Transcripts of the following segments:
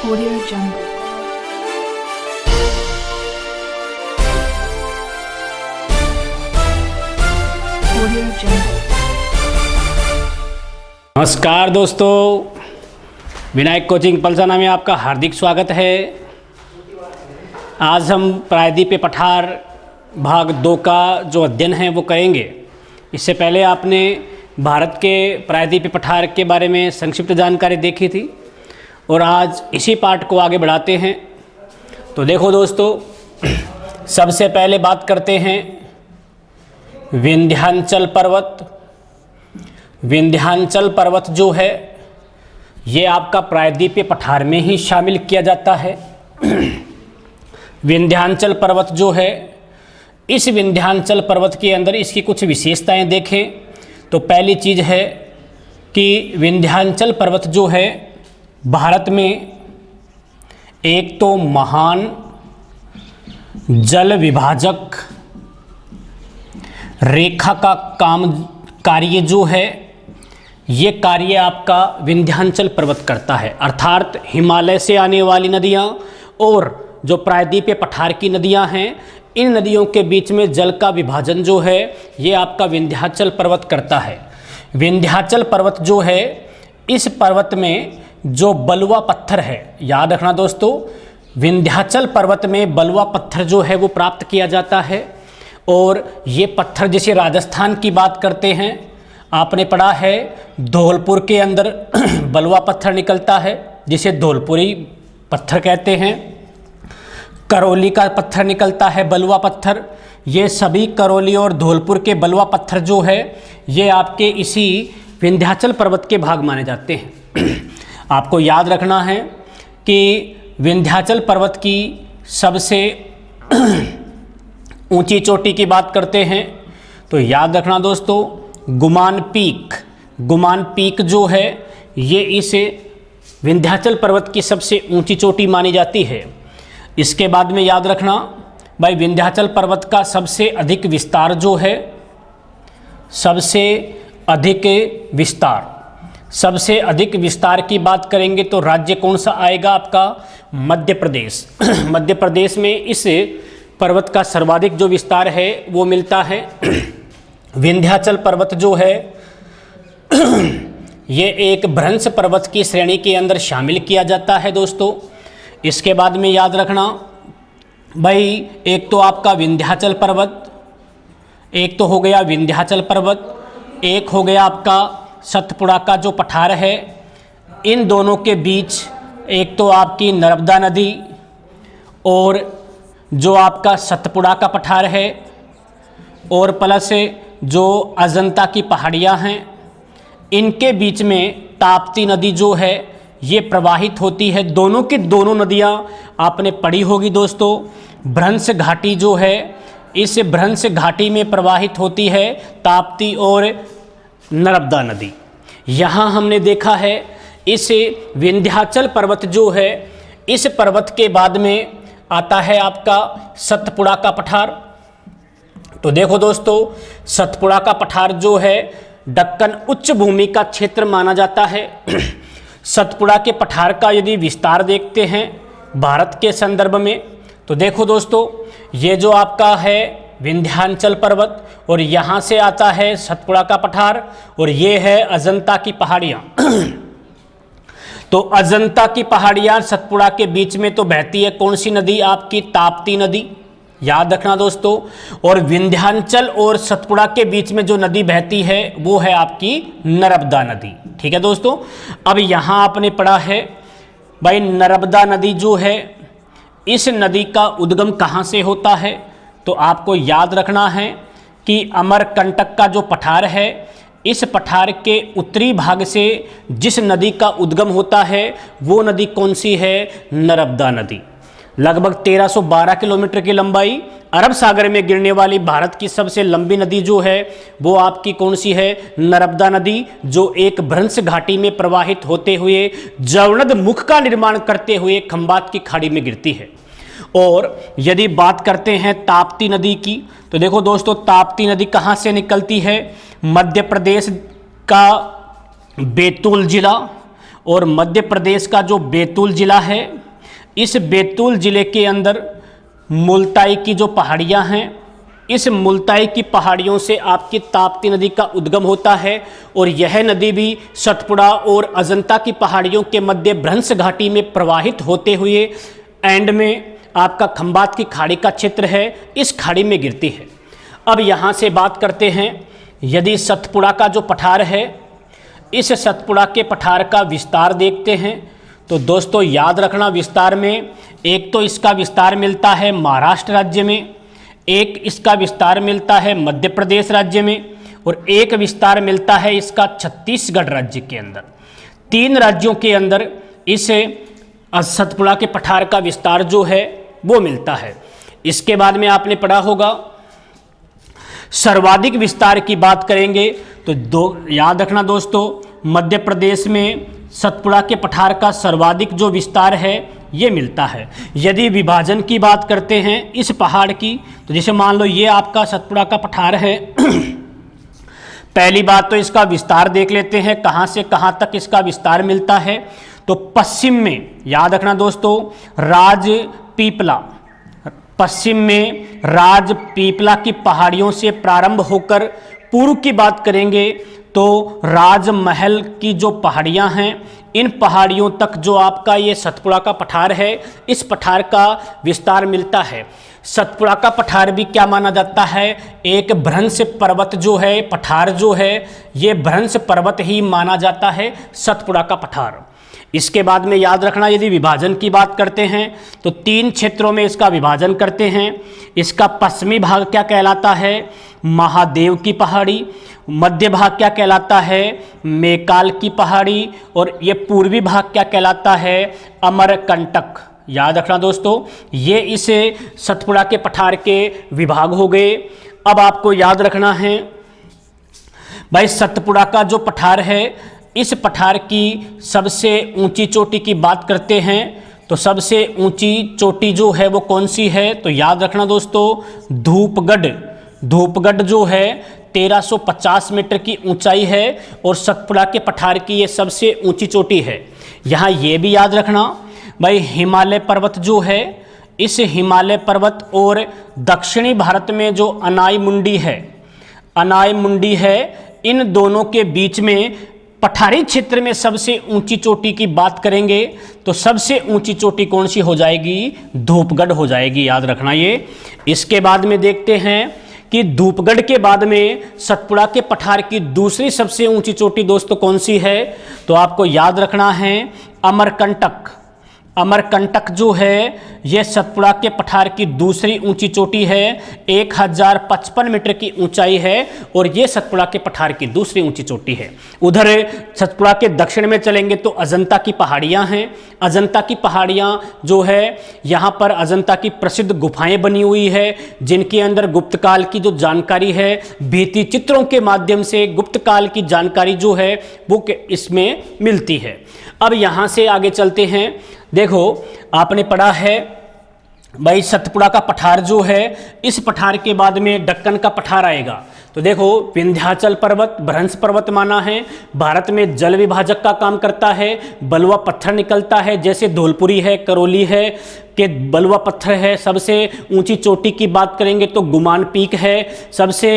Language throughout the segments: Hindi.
Audio Jungle. Audio Jungle. नमस्कार दोस्तों, विनायक कोचिंग पलसाना में आपका हार्दिक स्वागत है। आज हम प्रायद्वीपीय पठार भाग 2 का जो अध्ययन है वो करेंगे। इससे पहले आपने भारत के प्रायद्वीपीय पठार के बारे में संक्षिप्त जानकारी देखी थी और आज इसी पाठ को आगे बढ़ाते हैं। तो देखो दोस्तों, सबसे पहले बात करते हैं विंध्याचल पर्वत। विंध्याचल पर्वत जो है ये आपका प्रायद्वीपीय पठार में ही शामिल किया जाता है। विंध्याचल पर्वत जो है, इस विंध्याचल पर्वत के अंदर इसकी कुछ विशेषताएं देखें तो पहली चीज़ है कि विंध्याचल पर्वत जो है भारत में एक तो महान जल विभाजक रेखा का कार्य जो है, ये कार्य आपका विंध्याचल पर्वत करता है। अर्थात हिमालय से आने वाली नदियाँ और जो प्रायद्वीपीय पठार की नदियाँ हैं, इन नदियों के बीच में जल का विभाजन जो है ये आपका विंध्याचल पर्वत करता है। विंध्याचल पर्वत जो है, इस पर्वत में जो बलुआ पत्थर है, याद रखना दोस्तों, विंध्याचल पर्वत में बलुआ पत्थर जो है वो प्राप्त किया जाता है। और ये पत्थर, जैसे राजस्थान की बात करते हैं, आपने पढ़ा है धौलपुर के अंदर बलुआ पत्थर निकलता है जिसे धौलपुरी पत्थर कहते हैं। करौली का पत्थर निकलता है बलुआ पत्थर। ये सभी करौली और धौलपुर के बलुआ पत्थर जो है ये आपके इसी विंध्याचल पर्वत के भाग माने जाते हैं। आपको याद रखना है कि विंध्याचल पर्वत की सबसे ऊंची चोटी की बात करते हैं तो याद रखना दोस्तों, गुमान पीक जो है ये इस विंध्याचल पर्वत की सबसे ऊंची चोटी मानी जाती है। इसके बाद में याद रखना भाई, विंध्याचल पर्वत का सबसे अधिक विस्तार जो है, सबसे अधिक विस्तार की बात करेंगे तो राज्य कौन सा आएगा आपका? मध्य प्रदेश। मध्य प्रदेश में इस पर्वत का सर्वाधिक जो विस्तार है वो मिलता है। विंध्याचल पर्वत जो है ये एक भ्रंश पर्वत की श्रेणी के अंदर शामिल किया जाता है दोस्तों। इसके बाद में याद रखना भाई, एक तो आपका विंध्याचल पर्वत, एक तो हो गया विंध्याचल पर्वत, एक हो गया आपका सतपुड़ा का जो पठार है। इन दोनों के बीच एक तो आपकी नर्मदा नदी और जो आपका सतपुड़ा का पठार है, और प्लस जो अजंता की पहाड़ियाँ हैं, इनके बीच में ताप्ती नदी जो है ये प्रवाहित होती है। दोनों की दोनों नदियाँ आपने पढ़ी होगी दोस्तों। भ्रंश घाटी जो है, इस भ्रंश घाटी में प्रवाहित होती है ताप्ती और नर्मदा नदी। यहाँ हमने देखा है इस विंध्याचल पर्वत जो है, इस पर्वत के बाद में आता है आपका सतपुड़ा का पठार। तो देखो दोस्तों, सतपुड़ा का पठार जो है दक्कन उच्च भूमि का क्षेत्र माना जाता है। सतपुड़ा के पठार का यदि विस्तार देखते हैं भारत के संदर्भ में तो देखो दोस्तों, ये जो आपका है विंध्याचल पर्वत और यहाँ से आता है सतपुड़ा का पठार और ये है अजंता की पहाड़ियाँ। तो अजंता की पहाड़ियाँ सतपुड़ा के बीच में तो बहती है कौन सी नदी? आपकी ताप्ती नदी, याद रखना दोस्तों। और विंध्याचल और सतपुड़ा के बीच में जो नदी बहती है वो है आपकी नर्मदा नदी। ठीक है दोस्तों। अब यहाँ आपने पढ़ा है भाई, नर्मदा नदी जो है, इस नदी का उद्गम कहाँ से होता है? तो आपको याद रखना है कि अमरकंटक का जो पठार है, इस पठार के उत्तरी भाग से जिस नदी का उद्गम होता है वो नदी कौन सी है? नर्मदा नदी। लगभग 1312 किलोमीटर की लंबाई, अरब सागर में गिरने वाली भारत की सबसे लंबी नदी जो है वो आपकी कौन सी है? नर्मदा नदी, जो एक भ्रंश घाटी में प्रवाहित होते हुए जवनद मुख का निर्माण करते हुए खंबात की खाड़ी में गिरती है। और यदि बात करते हैं ताप्ती नदी की तो देखो दोस्तों, ताप्ती नदी कहाँ से निकलती है? मध्य प्रदेश का बैतूल जिला, और मध्य प्रदेश का जो बैतूल जिला है इस बैतूल जिले के अंदर मुल्ताई की जो पहाड़ियाँ हैं, इस मुल्ताई की पहाड़ियों से आपकी ताप्ती नदी का उद्गम होता है और यह नदी भी सतपुड़ा और अजंता की पहाड़ियों के मध्य भ्रंश घाटी में प्रवाहित होते हुए एंड में आपका खंबात की खाड़ी का क्षेत्र है, इस खाड़ी में गिरती है। अब यहाँ से बात करते हैं, यदि सतपुड़ा का जो पठार है, इस सतपुड़ा के पठार का विस्तार देखते हैं तो दोस्तों याद रखना, विस्तार में एक तो इसका विस्तार मिलता है महाराष्ट्र राज्य में, एक इसका विस्तार मिलता है मध्य प्रदेश राज्य में और एक विस्तार मिलता है इसका छत्तीसगढ़ राज्य के अंदर। 3 राज्यों के अंदर इस सतपुड़ा के पठार का विस्तार जो है वो मिलता है। इसके बाद में आपने पढ़ा होगा सर्वाधिक विस्तार की बात करेंगे तो याद रखना दोस्तों, मध्य प्रदेश में सतपुड़ा के पठार का सर्वाधिक जो विस्तार है ये मिलता है। यदि विभाजन की बात करते हैं इस पहाड़ की, तो जैसे मान लो ये आपका सतपुड़ा का पठार है पहली बात तो इसका विस्तार देख लेते हैं, कहाँ से कहाँ तक इसका विस्तार मिलता है। तो पश्चिम में याद रखना दोस्तों, राजपीपला, पश्चिम में राजपीपला की पहाड़ियों से प्रारंभ होकर पूर्व की बात करेंगे तो राजमहल की जो पहाड़ियां हैं, इन पहाड़ियों तक जो आपका ये सतपुड़ा का पठार है, इस पठार का विस्तार मिलता है। सतपुड़ा का पठार भी क्या माना जाता है, एक भ्रंश पर्वत जो है, पठार जो है ये भ्रंश पर्वत ही माना जाता है सतपुड़ा का पठार। इसके बाद में याद रखना, यदि विभाजन की बात करते हैं तो 3 क्षेत्रों में इसका विभाजन करते हैं। इसका पश्चिमी भाग क्या कहलाता है, महादेव की पहाड़ी, मध्य भाग क्या कहलाता है, मेकाल की पहाड़ी, और ये पूर्वी भाग क्या कहलाता है, अमरकंटक। याद रखना दोस्तों, ये इस सतपुड़ा के पठार के विभाग हो गए। अब आपको याद रखना है भाई, सतपुड़ा का जो पठार है, इस पठार की सबसे ऊंची चोटी की बात करते हैं तो सबसे ऊंची चोटी जो है वो कौन सी है, तो याद रखना दोस्तों, धूपगढ़। धूपगढ़ जो है 1350 मीटर की ऊंचाई है और सतपुड़ा के पठार की ये सबसे ऊंची चोटी है। यहाँ ये भी याद रखना भाई, हिमालय पर्वत जो है, इस हिमालय पर्वत और दक्षिणी भारत में जो अनाई मुंडी है, इन दोनों के बीच में पठारी क्षेत्र में सबसे ऊंची चोटी की बात करेंगे तो सबसे ऊंची चोटी कौन सी हो जाएगी, धूपगढ़ हो जाएगी। याद रखना ये। इसके बाद में देखते हैं कि धूपगढ़ के बाद में सतपुड़ा के पठार की दूसरी सबसे ऊंची चोटी दोस्तों कौन सी है, तो आपको याद रखना है अमरकंटक। अमरकंटक जो है यह सतपुड़ा के पठार की दूसरी ऊंची चोटी है, 1055 मीटर की ऊंचाई है और यह सतपुड़ा के पठार की दूसरी ऊंची चोटी है। उधर सतपुड़ा के दक्षिण में चलेंगे तो अजंता की पहाड़ियां हैं। अजंता की पहाड़ियां जो है, यहाँ पर अजंता की प्रसिद्ध गुफाएं बनी हुई है, जिनके अंदर गुप्त काल की जो जानकारी है, भित्ति चित्रों के माध्यम से गुप्त काल की जानकारी जो है वो इसमें मिलती है। अब यहाँ से आगे चलते हैं। देखो आपने पढ़ा है भाई, सतपुड़ा का पठार जो है, इस पठार के बाद में दक्कन का पठार आएगा। तो देखो, विंध्याचल पर्वत भ्रंश पर्वत माना है, भारत में जल विभाजक का काम करता है, बलुआ पत्थर निकलता है, जैसे धौलपुरी है, करौली है के बलुआ पत्थर है। सबसे ऊंची चोटी की बात करेंगे तो गुमान पीक है। सबसे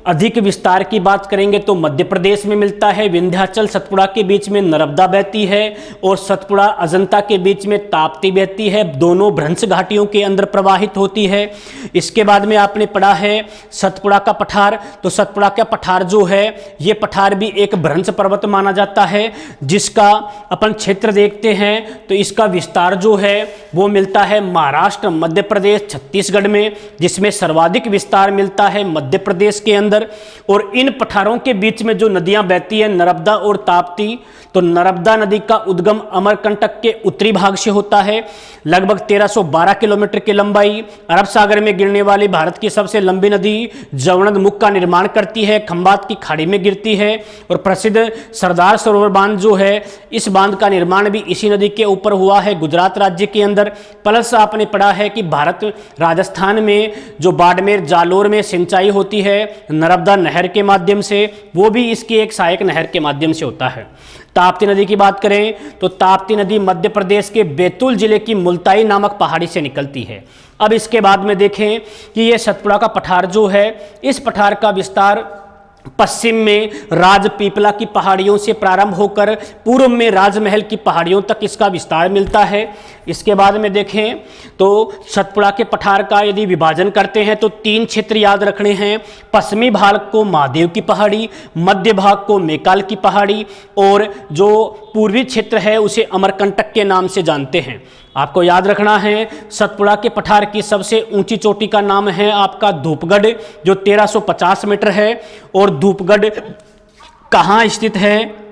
अधिक विस्तार की बात करेंगे तो मध्य प्रदेश में मिलता है। विंध्याचल सतपुड़ा के बीच में नर्मदा बहती है और सतपुड़ा अजंता के बीच में ताप्ती बहती है, दोनों भ्रंश घाटियों के अंदर प्रवाहित होती है। इसके बाद में आपने पढ़ा है सतपुड़ा का पठार। तो सतपुड़ा का पठार जो है, ये पठार भी एक भ्रंश पर्वत माना जाता है, जिसका अपन क्षेत्र देखते हैं तो इसका विस्तार जो है वो मिलता है महाराष्ट्र, मध्य प्रदेश, छत्तीसगढ़ में, जिसमें सर्वाधिक विस्तार मिलता है मध्य प्रदेश के अंदर। और इन पठारों के बीच में जो नदियां बहती है, नर्मदा और ताप्ती, तो नर्मदा नदी का उद्गम अमरकंटक के उत्तरी भाग से होता है, लगभग 1312 किलोमीटर की लंबाई। अरब सागर में गिरने वाली भारत की सबसे लंबी नदी जवनद मुख का निर्माण करती है, खंबात की खाड़ी में गिरती है। और प्रसिद्ध सरदार सरोवर बांध जो है, इस बांध का निर्माण भी इसी नदी के ऊपर हुआ है, गुजरात राज्य के अंदर। प्लस आपने पढ़ा है कि भारत राजस्थान में जो बाड़मेर जालोर में सिंचाई होती है नर्मदा नहर के माध्यम से, वो भी इसकी एक सहायक नहर के माध्यम से होता है। ताप्ती नदी की बात करें तो ताप्ती नदी मध्य प्रदेश के बैतूल जिले की मुल्ताई नामक पहाड़ी से निकलती है। अब इसके बाद में देखें कि ये सतपुड़ा का पठार जो है, इस पठार का विस्तार पश्चिम में राजपीपला की पहाड़ियों से प्रारंभ होकर पूर्व में राजमहल की पहाड़ियों तक इसका विस्तार मिलता है। इसके बाद में देखें तो सतपुड़ा के पठार का यदि विभाजन करते हैं तो 3 क्षेत्र याद रखने हैं। पश्चिमी भाग को महादेव की पहाड़ी, मध्य भाग को मैकाल की पहाड़ी और जो पूर्वी क्षेत्र है उसे अमरकंटक के नाम से जानते हैं। आपको याद रखना है सतपुड़ा के पठार की सबसे ऊंची चोटी का नाम है आपका धूपगढ़, जो 1350 मीटर है। और धूपगढ़ कहाँ स्थित है?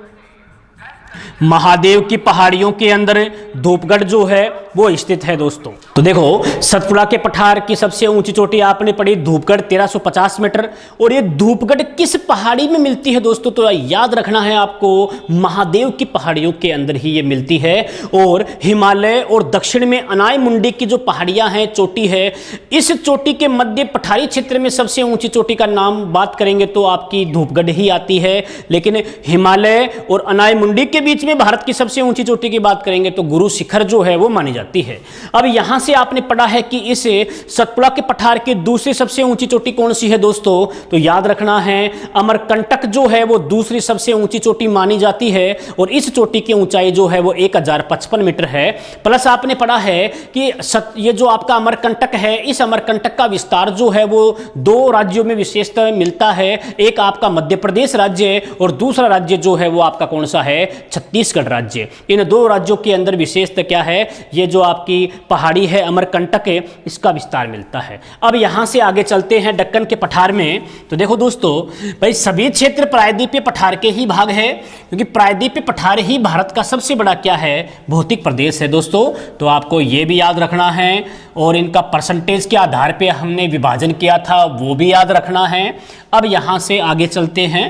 महादेव की पहाड़ियों के अंदर धूपगढ़ जो है वो स्थित है दोस्तों। तो देखो सतपुड़ा के पठार की सबसे ऊंची चोटी आपने पढ़ी धूपगढ़ 1350 मीटर, और ये धूपगढ़ किस पहाड़ी में मिलती है दोस्तों? तो याद रखना है आपको, महादेव की पहाड़ियों के अंदर ही ये मिलती है। और हिमालय और दक्षिण में अनाई मुंडी की जो पहाड़ियां हैं, चोटी है, इस चोटी के मध्य पठारी क्षेत्र में सबसे ऊंची चोटी का नाम बात करेंगे तो आपकी धूपगढ़ ही आती है। लेकिन हिमालय और अनाई मुंडी के बीच में भारत की सबसे ऊंची चोटी की बात करेंगे तो गुरु शिखर जो है वो मानी जाती है। अब यहां से आपने पढ़ा है कि इस सतपुड़ा के पठार की दूसरी सबसे ऊंची चोटी कौन सी है दोस्तों? तो याद रखना है अमरकंटक जो है वो दूसरी सबसे ऊंची चोटी मानी जाती है, और इस चोटी की ऊंचाई जो है वो 1055 मीटर है। प्लस आपने पढ़ा है कि ये जो आपका अमरकंटक है, इस अमरकंटक का विस्तार जो है वो 2 राज्यों में विशेषतः मिलता है। एक आपका मध्य प्रदेश राज्य और दूसरा राज्य जो है वो आपका कौन सा है? छत्तीसगढ़ राज्य। इन 2 राज्यों के अंदर विशेषतः क्या है? ये जो आपकी पहाड़ी है अमरकंटक है, इसका विस्तार मिलता है। अब यहां से आगे चलते हैं दक्कन के पठार में। तो देखो दोस्तों, भाई सभी क्षेत्र प्रायद्वीपीय पठार के ही भाग है, क्योंकि प्रायद्वीपीय पठार ही भारत का सबसे बड़ा क्या है? भौतिक प्रदेश है दोस्तों। तो आपको ये भी याद रखना है, और इनका परसेंटेज के आधार पे हमने विभाजन किया था वो भी याद रखना है। अब यहां से आगे चलते हैं।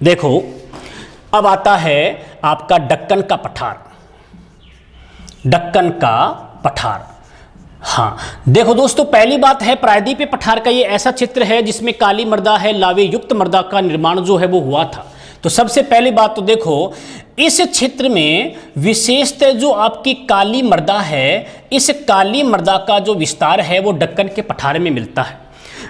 देखो अब आता है आपका दक्कन का पठार। दक्कन का पठार, हाँ देखो दोस्तों, पहली बात है प्रायद्वीपीय पठार का ये ऐसा क्षेत्र है जिसमें काली मृदा है, लावे युक्त मृदा का निर्माण जो है वो हुआ था। तो सबसे पहली बात तो देखो, इस क्षेत्र में विशेषतः जो आपकी काली मृदा है, इस काली मृदा का जो विस्तार है वो दक्कन के पठार में मिलता है।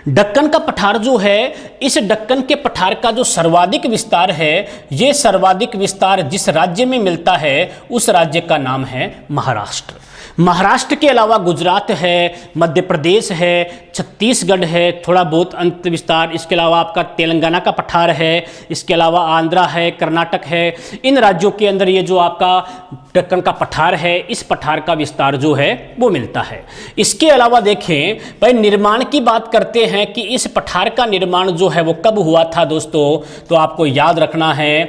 दक्कन का पठार जो है, इस दक्कन के पठार का जो सर्वाधिक विस्तार है, ये सर्वाधिक विस्तार जिस राज्य में मिलता है उस राज्य का नाम है महाराष्ट्र। महाराष्ट्र के अलावा गुजरात है, मध्य प्रदेश है, छत्तीसगढ़ है, थोड़ा बहुत अंत विस्तार, इसके अलावा आपका तेलंगाना का पठार है, इसके अलावा आंध्रा है, कर्नाटक है। इन राज्यों के अंदर ये जो आपका दक्कन का पठार है, इस पठार का विस्तार जो है वो मिलता है। इसके अलावा देखें भाई, निर्माण की बात करते हैं कि इस पठार का निर्माण जो है वो कब हुआ था दोस्तों? तो आपको याद रखना है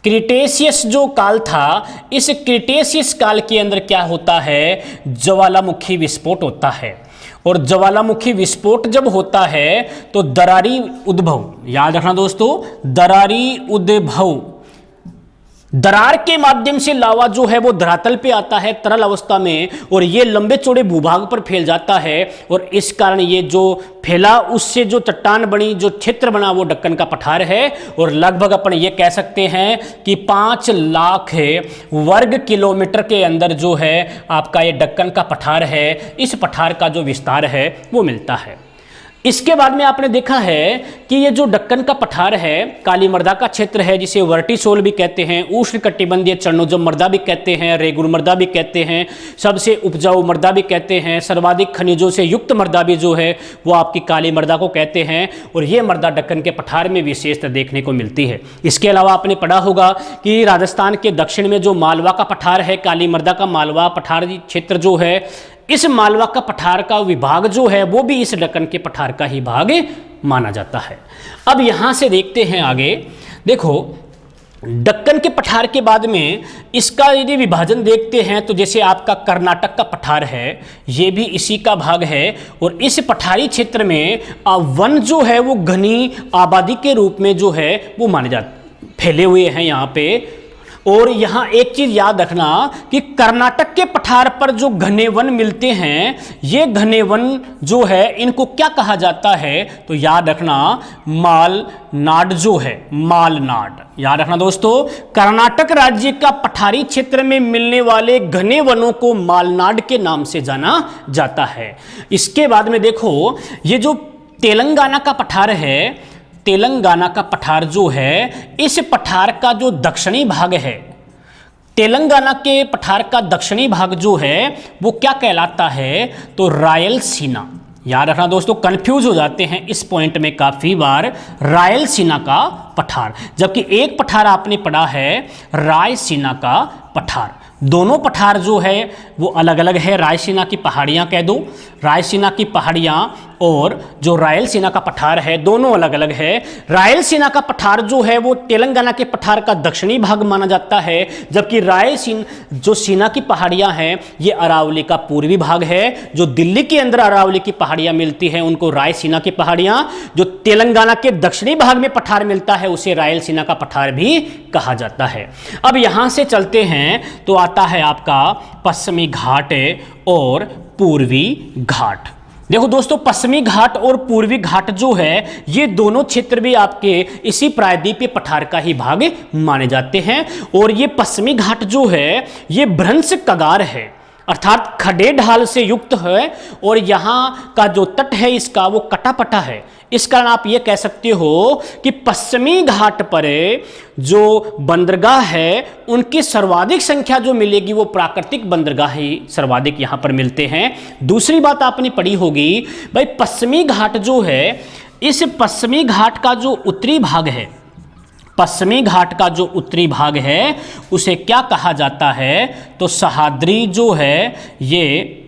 क्रीटेशियस जो काल था, इस क्रीटेशियस काल के अंदर क्या होता है? ज्वालामुखी विस्फोट होता है। और ज्वालामुखी विस्फोट जब होता है तो दरारी उद्भव, याद रखना दोस्तों, दरारी उद्भव, दरार के माध्यम से लावा जो है वो धरातल पे आता है तरल अवस्था में, और ये लंबे चौड़े भूभाग पर फैल जाता है। और इस कारण ये जो फैला, उससे जो चट्टान बनी, जो क्षेत्र बना, वो दक्कन का पठार है। और लगभग अपन ये कह सकते हैं कि 5 लाख वर्ग किलोमीटर के अंदर जो है आपका ये दक्कन का पठार है, इस पठार का जो विस्तार है वो मिलता है। इसके बाद में आपने देखा है कि ये जो दक्कन का पठार है, काली मृदा का क्षेत्र है, जिसे वर्टिसोल भी कहते हैं, उष्णकटिबंधीय चरणोजम मृदा भी कहते हैं, रेगुर मृदा भी कहते हैं, सबसे उपजाऊ मृदा भी कहते हैं, सर्वाधिक खनिजों से युक्त मृदा भी जो है वो आपकी काली मृदा को कहते हैं। और ये मृदा दक्कन के पठार में विशेषतः देखने को मिलती है। इसके अलावा आपने पढ़ा होगा कि राजस्थान के दक्षिण में जो मालवा का पठार है, काली मृदा का मालवा पठार क्षेत्र जो है, इस मालवा का पठार का विभाग जो है वो भी इस दक्कन के पठार का ही भाग माना जाता है। अब यहां से देखते हैं आगे। देखो दक्कन के पठार के बाद में इसका यदि विभाजन देखते हैं तो जैसे आपका कर्नाटक का पठार है, ये भी इसी का भाग है। और इस पठारी क्षेत्र में वन जो है वो घनी आबादी के रूप में जो है वो माने जाते, फैले हुए हैं यहाँ पे। और यहां एक चीज याद रखना कि कर्नाटक के पठार पर जो घने वन मिलते हैं, ये घने वन जो है इनको क्या कहा जाता है, तो याद रखना मालनाड जो है, मालनाड। याद रखना दोस्तों, कर्नाटक राज्य का पठारी क्षेत्र में मिलने वाले घने वनों को मालनाड के नाम से जाना जाता है। इसके बाद में देखो, ये जो तेलंगाना का पठार है, तेलंगाना का पठार जो है, इस पठार का जो दक्षिणी भाग है, तेलंगाना के पठार का दक्षिणी भाग जो है वो क्या कहलाता है, तो रायलसीना। याद रखना दोस्तों, कंफ्यूज हो जाते हैं इस पॉइंट में काफी बार, रायलसीना का पठार, जबकि एक पठार आपने पढ़ा है रायसीना का पठार। दोनों पठार जो है वो अलग अलग है। रायसीना की पहाड़ियाँ कह दो, रायसीना की पहाड़ियाँ और जो रायलसीना का पठार है दोनों अलग अलग है। रायलसीना का पठार जो है वो तेलंगाना के पठार का दक्षिणी भाग माना जाता है, जबकि रायलसीना जो सीना की पहाड़ियाँ हैं ये अरावली का पूर्वी भाग है। जो दिल्ली के अंदर अरावली की पहाड़ियाँ मिलती हैं उनको रायसीना की पहाड़ियाँ, जो तेलंगाना के दक्षिणी भाग में पठार मिलता है उसे रायलसीना का पठार भी कहा जाता है। अब यहाँ से चलते हैं तो आता है आपका पश्चिमी घाट और पूर्वी घाट। देखो दोस्तों, पश्चिमी घाट और पूर्वी घाट जो है ये दोनों क्षेत्र भी आपके इसी प्रायद्वीपीय पठार का ही भाग माने जाते हैं। और ये पश्चिमी घाट जो है ये भ्रंश कगार है, अर्थात खड़े ढाल से युक्त है, और यहाँ का जो तट है इसका वो कटापटा है। इस कारण आप ये कह सकते हो कि पश्चिमी घाट पर जो बंदरगाह है उनकी सर्वाधिक संख्या जो मिलेगी वो प्राकृतिक बंदरगाह ही सर्वाधिक यहाँ पर मिलते हैं। दूसरी बात आपने पढ़ी होगी भाई, पश्चिमी घाट जो है, इस पश्चिमी घाट का जो उत्तरी भाग है, पश्चिमी घाट का जो उत्तरी भाग है उसे क्या कहा जाता है, तो सह्याद्री जो है ये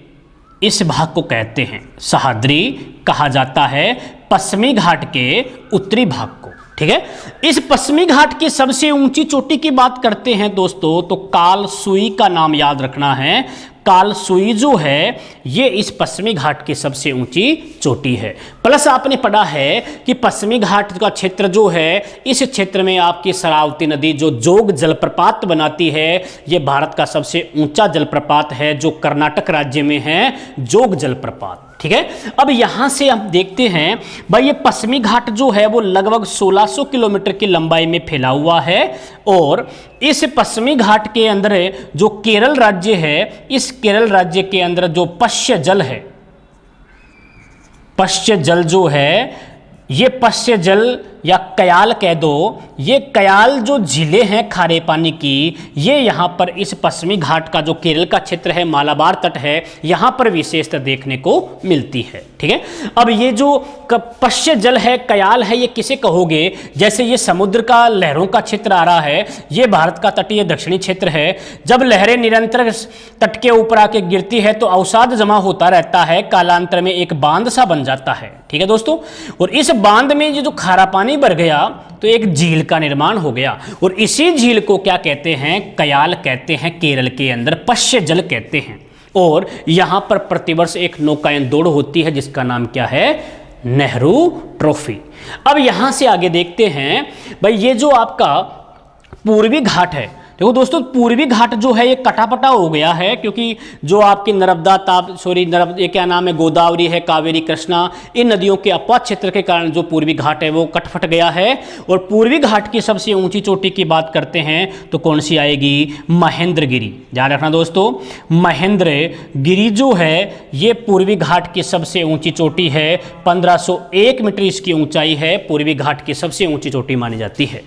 इस भाग को कहते हैं, सह्याद्री कहा जाता है पश्चिमी घाट के उत्तरी भाग को। ठीक है, इस पश्चिमी घाट की सबसे ऊंची चोटी की बात करते हैं दोस्तों तो कालसुई का नाम याद रखना है। कालसुई जो है ये इस पश्चिमी घाट की सबसे ऊंची चोटी है। प्लस आपने पढ़ा है कि पश्चिमी घाट का क्षेत्र जो है, इस क्षेत्र में आपकी शरावती नदी जो जोग जलप्रपात बनाती है, ये भारत का सबसे ऊंचा जलप्रपात है जो कर्नाटक राज्य में है, जोग जलप्रपात। ठीक है, अब यहां से हम देखते हैं भाई, ये पश्चिमी घाट जो है वो लगभग 1600 किलोमीटर की लंबाई में फैला हुआ है। और इस पश्चिमी घाट के अंदर जो केरल राज्य है, इस केरल राज्य के अंदर जो पश्य जल है, पश्य जल जो है, ये पश्य जल या कयाल कह दो, ये कयाल जो झीलें हैं खारे पानी की, ये यहाँ पर इस पश्चिमी घाट का जो केरल का क्षेत्र है, मालाबार तट है, यहाँ पर विशेषता देखने को मिलती है। ठीक है, अब ये जो पश्य जल है, कयाल है, ये किसे कहोगे, जैसे ये समुद्र का लहरों का क्षेत्र आ रहा है, ये भारत का तटीय दक्षिणी क्षेत्र है। जब लहरें निरंतर तट के ऊपर आके गिरती है तो अवसाद जमा होता रहता है, कालांतर में एक बांध सा बन जाता है। ठीक है दोस्तों, और इस बांध में ये जो खारा पानी भर गया तो एक झील का निर्माण हो गया, और इसी झील को क्या कहते हैं, कयाल कहते हैं, केरल के अंदर पश्य जल कहते हैं। और यहां पर प्रतिवर्ष एक नौकायन दौड़ होती है जिसका नाम क्या है, नेहरू ट्रॉफी। अब यहां से आगे देखते हैं भाई, ये जो आपका पूर्वी घाट है, देखो दोस्तों पूर्वी घाट जो है ये कटापटा हो गया है, क्योंकि जो आपकी ये क्या नाम है, गोदावरी है, कावेरी, कृष्णा, इन नदियों के अपवाद क्षेत्र के कारण जो पूर्वी घाट है वो कटफट गया है। और पूर्वी घाट की सबसे ऊंची चोटी की बात करते हैं तो कौन सी आएगी, महेंद्रगिरी। ध्यान रखना दोस्तों, महेंद्रगिरी जो है ये पूर्वी घाट की सबसे ऊंची चोटी है, 1501 मीटर इसकी ऊंचाई है, पूर्वी घाट की सबसे ऊंची चोटी मानी जाती है।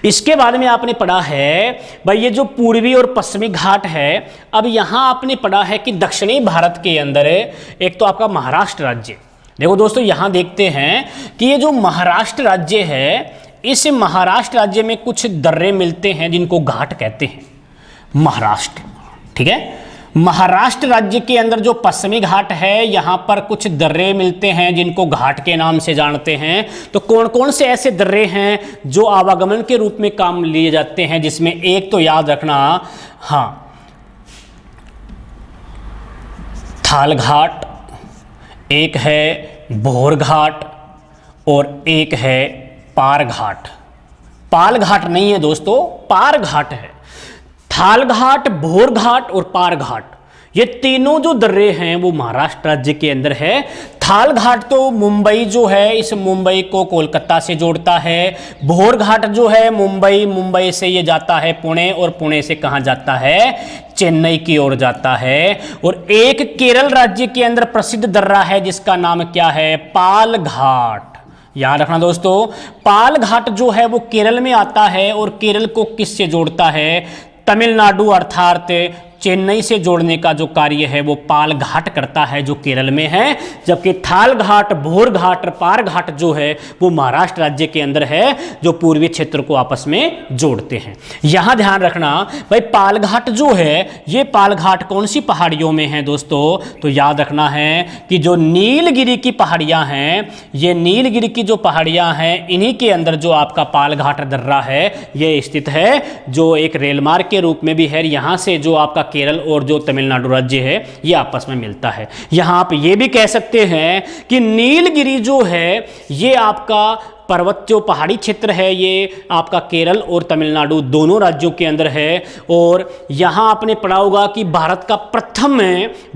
इसके बाद में आपने पढ़ा है भाई, ये जो पूर्वी और पश्चिमी घाट है, अब यहां आपने पढ़ा है कि दक्षिणी भारत के अंदर एक तो आपका महाराष्ट्र राज्य, देखो दोस्तों यहां देखते हैं कि ये जो महाराष्ट्र राज्य है, इस महाराष्ट्र राज्य में कुछ दर्रे मिलते हैं जिनको घाट कहते हैं, महाराष्ट्र। ठीक है, महाराष्ट्र राज्य के अंदर जो पश्चिमी घाट है यहां पर कुछ दर्रे मिलते हैं जिनको घाट के नाम से जानते हैं। तो कौन कौन से ऐसे दर्रे हैं जो आवागमन के रूप में काम लिए जाते हैं, जिसमें एक तो याद रखना, हाँ, थाल घाट, एक है भोर घाट और एक है पार घाट। पाल घाट नहीं है दोस्तों, पार घाट है। थाल घाट, भोर घाट और पार घाट, ये तीनों जो दर्रे हैं वो महाराष्ट्र राज्य के अंदर है। थाल घाट तो मुंबई जो है, इस मुंबई को कोलकाता से जोड़ता है। भोर घाट जो है मुंबई से ये जाता है पुणे, और पुणे से कहाँ जाता है, चेन्नई की ओर जाता है। और एक केरल राज्य के अंदर प्रसिद्ध दर्रा है जिसका नाम क्या है, पाल घाट। याद रखना दोस्तों, पाल घाट जो है वो केरल में आता है, और केरल को किससे जोड़ता है, तमिलनाडु अर्थात चेन्नई से जोड़ने का जो कार्य है वो पाल घाट करता है जो केरल में है। जबकि थाल घाट, भोर घाट और पार घाट जो है वो महाराष्ट्र राज्य के अंदर है, जो पूर्वी क्षेत्र को आपस में जोड़ते हैं। यहां ध्यान रखना भाई, पाल घाट जो है ये पाल घाट कौन सी पहाड़ियों में है दोस्तों, तो याद रखना है कि जो नीलगिरी की पहाड़ियां हैं, ये नीलगिरी की जो पहाड़ियां हैं इन्हीं के अंदर जो आपका पाल घाट दर्रा है ये स्थित है, जो एक रेलमार्ग के रूप में भी है। यहां से जो आपका केरल और जो तमिलनाडु राज्य है ये आपस में मिलता है। यहां आप ये भी कह सकते हैं कि नीलगिरी जो है ये आपका पर्वत जो पहाड़ी क्षेत्र है ये आपका केरल और तमिलनाडु दोनों राज्यों के अंदर है। और यहां आपने पढ़ा होगा कि भारत का प्रथम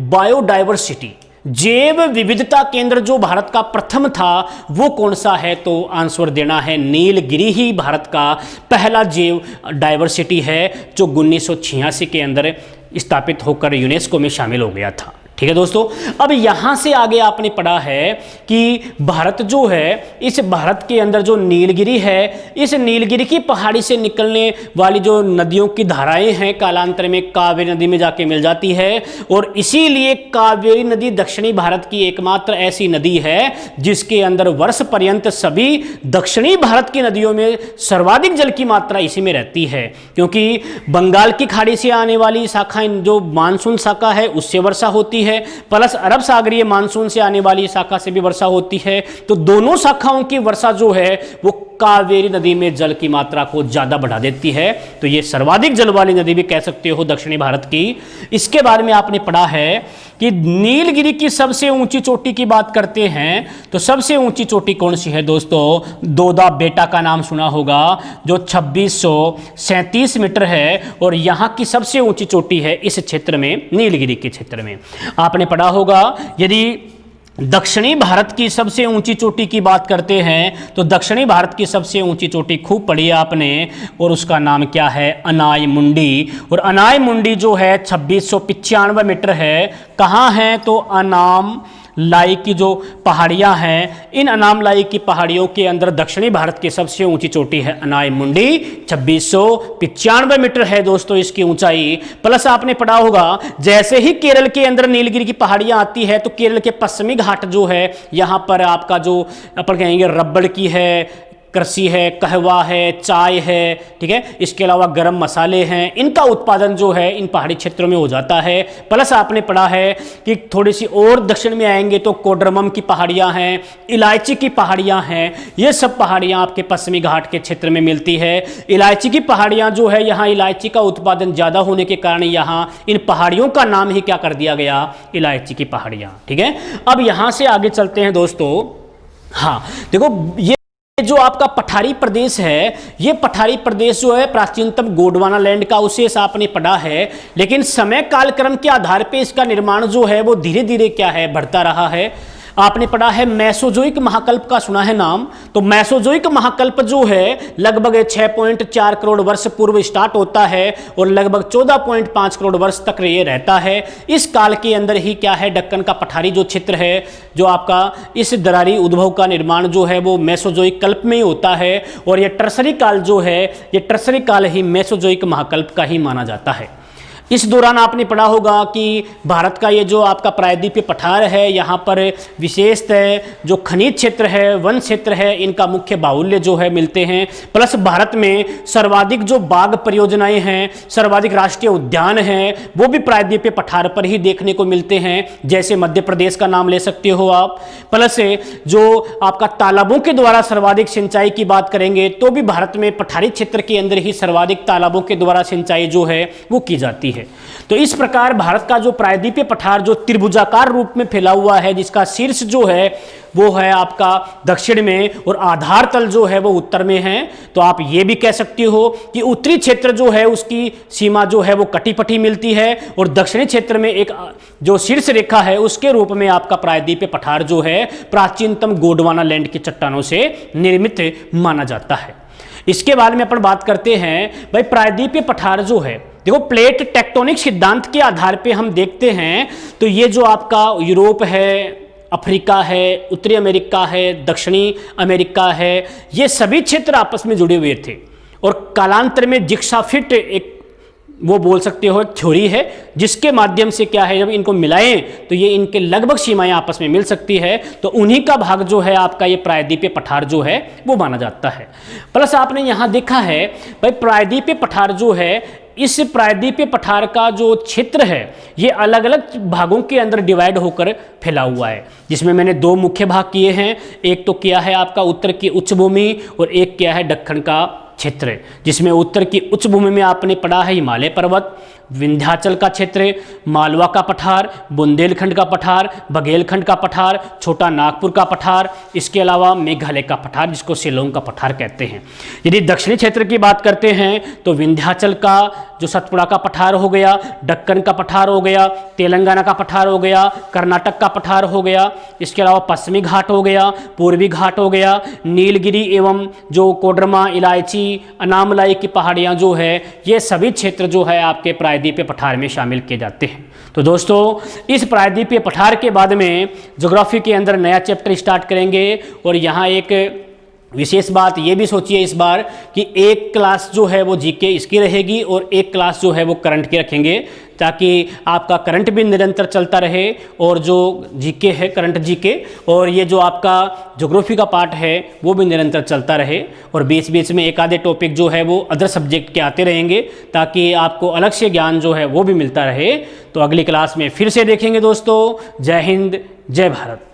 बायोडाइवर्सिटी जैव विविधता केंद्र जो भारत का प्रथम था वो कौन सा है, तो आंसर देना है नीलगिरी ही भारत का पहला जैव डाइवर्सिटी है, जो 1986 के अंदर स्थापित होकर यूनेस्को में शामिल हो गया था। ठीक है दोस्तों, अब यहां से आगे आपने पढ़ा है कि भारत जो है, इस भारत के अंदर जो नीलगिरी है, इस नीलगिरी की पहाड़ी से निकलने वाली जो नदियों की धाराएं हैं कालांतर में कावेरी नदी में जाके मिल जाती है। और इसीलिए कावेरी नदी दक्षिणी भारत की एकमात्र ऐसी नदी है जिसके अंदर वर्ष पर्यंत सभी दक्षिणी भारत की नदियों में सर्वाधिक जल की मात्रा इसी में रहती है, क्योंकि बंगाल की खाड़ी से आने वाली शाखा जो मानसून शाखा है उससे वर्षा होती है, प्लस अरब सागरीय मानसून से आने वाली शाखा से भी वर्षा होती है। तो दोनों शाखाओं की वर्षा जो है वो कावेरी नदी में जल की मात्रा को ज्यादा बढ़ा देती है। तो ये सर्वाधिक जल वाली नदी भी कह सकते हो दक्षिणी भारत की। इसके बारे में आपने पढ़ा है कि नीलगिरी की सबसे ऊंची चोटी की बात करते हैं तो सबसे ऊंची चोटी कौन सी है दोस्तों, दोदा बेटा का नाम सुना होगा, जो 2637 मीटर है। और यहां की सबसे ऊंची चोटी है इस क्षेत्र में, नीलगिरी के क्षेत्र में। आपने पढ़ा होगा यदि दक्षिणी भारत की सबसे ऊंची चोटी की बात करते हैं तो दक्षिणी भारत की सबसे ऊंची चोटी खूब पढ़ी है आपने, और उसका नाम क्या है, अनाई मुंडी। और अनाई मुंडी जो है 2695 मीटर है। कहाँ है, तो अनाम लाई की जो पहाड़ियां हैं, इन अनाम लाई की पहाड़ियों के अंदर दक्षिणी भारत की सबसे ऊंची चोटी है अनाई मुंडी, 2695 मीटर है दोस्तों इसकी ऊंचाई। प्लस आपने पढ़ा होगा जैसे ही केरल के अंदर नीलगिरी की पहाड़ियां आती है तो केरल के पश्चिमी घाट जो है यहां पर आपका जो अपन कहेंगे रबड़ की है, कृषि है, कहवा है, चाय है, ठीक है, इसके अलावा गरम मसाले हैं, इनका उत्पादन जो है इन पहाड़ी क्षेत्रों में हो जाता है। प्लस आपने पढ़ा है कि थोड़ी सी और दक्षिण में आएंगे तो कोडरमम की पहाड़ियां हैं, इलायची की पहाड़ियां हैं, ये सब पहाड़ियां आपके पश्चिमी घाट के क्षेत्र में मिलती है। इलायची की पहाड़ियां जो है, यहाँ इलायची का उत्पादन ज़्यादा होने के कारण यहाँ इन पहाड़ियों का नाम ही क्या कर दिया गया, इलायची की पहाड़ियाँ। ठीक है, अब यहाँ से आगे चलते हैं दोस्तों। हाँ देखो, ये जो आपका पठारी प्रदेश है, ये पठारी प्रदेश जो है प्राचीनतम गोंडवाना लैंड का अवशेष आपने पढ़ा है, लेकिन समय कालक्रम के आधार पे इसका निर्माण जो है वो धीरे धीरे क्या है, बढ़ता रहा है। आपने पढ़ा है मेसोजोइक महाकल्प का सुना है नाम, तो मेसोजोइक महाकल्प जो है लगभग 6.4 करोड़ वर्ष पूर्व स्टार्ट होता है और लगभग 14.5 करोड़ वर्ष तक ये रहता है। इस काल के अंदर ही क्या है, दक्कन का पठारी जो क्षेत्र है, जो आपका इस दरारी उद्भव का निर्माण जो है वो मेसोजोइक कल्प में ही होता है। और ये टर्सरी काल जो है, ये टर्सरी काल ही मेसोजोइक महाकल्प का ही माना जाता है। इस दौरान आपने पढ़ा होगा कि भारत का ये जो आपका प्रायद्वीपीय पठार है, यहाँ पर विशेषतः जो खनिज क्षेत्र है, वन क्षेत्र है, इनका मुख्य बाहुल्य जो है मिलते हैं। प्लस भारत में सर्वाधिक जो बाघ परियोजनाएं हैं, सर्वाधिक राष्ट्रीय उद्यान हैं, वो भी प्रायद्वीपीय पठार पर ही देखने को मिलते हैं। जैसे मध्य प्रदेश का नाम ले सकते हो आप। प्लस जो आपका तालाबों के द्वारा सर्वाधिक सिंचाई की बात करेंगे तो भी भारत में पठारी क्षेत्र के अंदर ही सर्वाधिक तालाबों के द्वारा सिंचाई जो है वो की जाती है। है। तो इस प्रकार भारत का जो प्रायद्वीपीय पठार जो त्रिभुजाकार रूप में फैला हुआ है, जिसका शीर्ष जो है वो है आपका दक्षिण में और आधार तल जो है वो उत्तर में है। तो आप ये भी कह सकते हो कि उत्तरी क्षेत्र जो है उसकी सीमा जो है वो कटी-पटी मिलती है और दक्षिणी क्षेत्र में एक जो शीर्ष रेखा है उसके रूप में आपका प्रायद्वीपीय पठार जो है प्राचीनतम गोंडवाना लैंड की चट्टानों से निर्मित माना जाता है। इसके बारे में अपन बात करते हैं भाई, प्रायद्वीपीय पठार जो है, देखो प्लेट टेक्टोनिक सिद्धांत के आधार पे हम देखते हैं तो ये जो आपका यूरोप है, अफ्रीका है, उत्तरी अमेरिका है, दक्षिणी अमेरिका है, ये सभी क्षेत्र आपस में जुड़े हुए थे और कालांतर में जिग्साफिट एक वो बोल सकते हो एक थ्योरी है जिसके माध्यम से क्या है, जब इनको मिलाएं तो ये इनके लगभग सीमाएं आपस में मिल सकती है। तो उन्हीं का भाग जो है आपका ये प्रायद्वीपीय पठार जो है वो माना जाता है। प्लस आपने यहाँ देखा है भाई, प्रायद्वीपीय पठार जो है, इस प्रायद्वीपीय पठार का जो क्षेत्र है ये अलग अलग भागों के अंदर डिवाइड होकर फैला हुआ है, जिसमें मैंने दो मुख्य भाग किए हैं। एक तो किया है आपका उत्तर की उच्च भूमि और एक किया है दक्षिण का क्षेत्र, जिसमें उत्तर की उच्च भूमि में आपने पढ़ा है हिमालय पर्वत, विंध्याचल का क्षेत्र, मालवा का पठार, बुंदेलखंड का पठार, बघेलखंड का पठार, छोटा नागपुर का पठार, इसके अलावा मेघालय का पठार जिसको शिलोंग का पठार कहते हैं। यदि दक्षिणी क्षेत्र की बात करते हैं तो विंध्याचल का जो सतपुड़ा का पठार हो गया, दक्कन का पठार हो गया, तेलंगाना का पठार हो गया, कर्नाटक का पठार हो गया, इसके अलावा पश्चिमी घाट हो गया, पूर्वी घाट हो गया, नीलगिरी एवं जो कोडरमा, इलायची, अनामलाई की पहाड़ियाँ जो है, ये सभी क्षेत्र जो है आपके प्रायद्वीपीय पठार में शामिल किए जाते हैं। तो दोस्तों, इस प्रायद्वीपीय पठार के बाद में ज्योग्राफी के अंदर नया चैप्टर स्टार्ट करेंगे और यहाँ एक विशेष बात ये भी सोचिए इस बार कि एक क्लास जो है वो जीके इसकी रहेगी और एक क्लास जो है वो करंट की रखेंगे, ताकि आपका करंट भी निरंतर चलता रहे और जो जीके है करंट जीके और ये जो आपका ज्योग्राफी का पार्ट है वो भी निरंतर चलता रहे और बीच बीच में एक आधे टॉपिक जो है वो अदर सब्जेक्ट के आते रहेंगे, ताकि आपको अलग से ज्ञान जो है वो भी मिलता रहे। तो अगली क्लास में फिर से देखेंगे दोस्तों। जय हिंद, जय भारत।